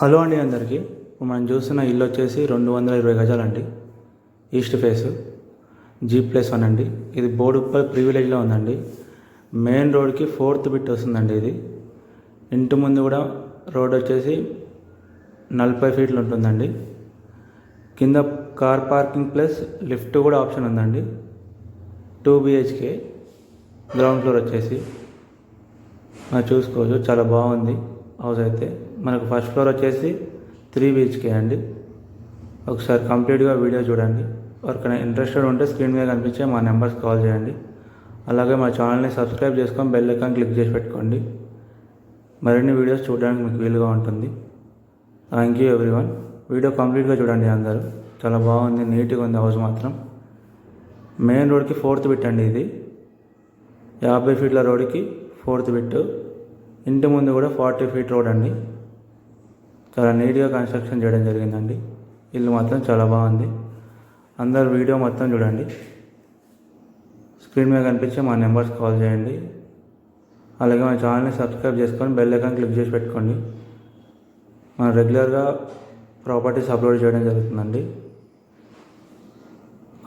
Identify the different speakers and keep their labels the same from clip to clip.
Speaker 1: Hello అండి అందరికీ. మనం చూస్తున్న ఇల్లు వచ్చేసి 220 గజాలండి. ఈస్ట్ ఫేస్ G+1 అండి. ఇది బోడుప్పల్ ప్రివిలేజ్లో ఉందండి. మెయిన్ రోడ్కి 4th బిట్ వస్తుందండి. ఇది ఇంటి ముందు కూడా రోడ్ వచ్చేసి 40 ఫీట్లు ఉంటుందండి. కింద కార్ పార్కింగ్ ప్లస్ లిఫ్ట్ కూడా ఆప్షన్ ఉందండి. 2 BHK గ్రౌండ్ ఫ్లోర్ వచ్చేసి చూసుకోవచ్చు. చాలా బాగుంది హౌస్ అయితే. మనకు ఫస్ట్ ఫ్లోర్ వచ్చేసి 3 BHK అండి. ఒకసారి కంప్లీట్గా వీడియో చూడండి. ఎవరికైనా ఇంట్రెస్టెడ్ ఉంటే స్క్రీన్ మీద కనిపించే మా నెంబర్స్ కాల్ చేయండి. అలాగే మా ఛానల్ని సబ్స్క్రైబ్ చేసుకొని బెల్ ఐకాన్ క్లిక్ చేసి పెట్టుకోండి. మరిన్ని వీడియోస్ చూడడానికి మీకు వీలుగా ఉంటుంది. Thank you everyone. వీడియో కంప్లీట్గా చూడండి అందరూ. చాలా బాగుంది, నీట్గా ఉంది హౌస్ మాత్రం. మెయిన్ రోడ్కి 4th బిట్ అండి. ఇది 50 ఫీట్ల రోడ్కి 4th బిట్. ఇంటి ముందు కూడా 40 ఫీట్ రోడ్ అండి. చాలా నీట్గా కన్స్ట్రక్షన్ చేయడం జరిగిందండి. ఇల్లు మాత్రం చాలా బాగుంది. అందరు వీడియో మొత్తం చూడండి. స్క్రీన్ మీద కనిపించే మా నెంబర్స్ కాల్ చేయండి. అలాగే మా ఛానల్ని సబ్స్క్రైబ్ చేసుకొని బెల్ ఐకాన్ క్లిక్ చేసి పెట్టుకోండి. మనం రెగ్యులర్గా ప్రాపర్టీస్ అప్లోడ్ చేయడం జరుగుతుందండి.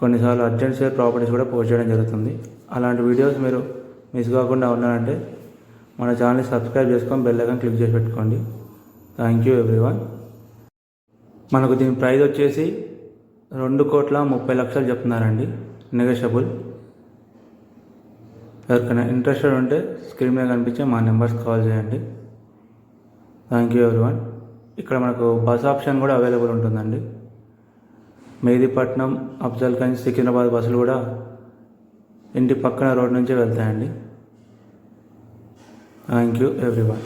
Speaker 1: కొన్నిసార్లు అర్జెంట్ సేల్ ప్రాపర్టీస్ కూడా పోస్ట్ చేయడం జరుగుతుంది. అలాంటి వీడియోస్ మీరు మిస్ కాకుండా ఉన్నారంటే మన ఛానల్ని సబ్స్క్రైబ్ చేసుకొని బెల్ ఐకాన్ క్లిక్ చేసి పెట్టుకోండి. Thank you everyone. మనకు దీని ప్రైస్ వచ్చేసి 2,30,00,000 చెప్తున్నారండి. నెగోషియబుల్. ఎవరికైనా ఇంట్రెస్టెడ్ ఉంటే స్క్రీన్ మీద కనిపించే మా నెంబర్స్ కాల్ చేయండి. Thank you everyone. ఇక్కడ మనకు బస్ ఆప్షన్ కూడా అవైలబుల్ ఉంటుందండి. మెహదీపట్నం, అఫ్జల్గంజ్, సికింద్రాబాద్ బస్సులు కూడా ఇంటి పక్కన రోడ్ నుంచే వెళ్తాయండి. Thank you everyone.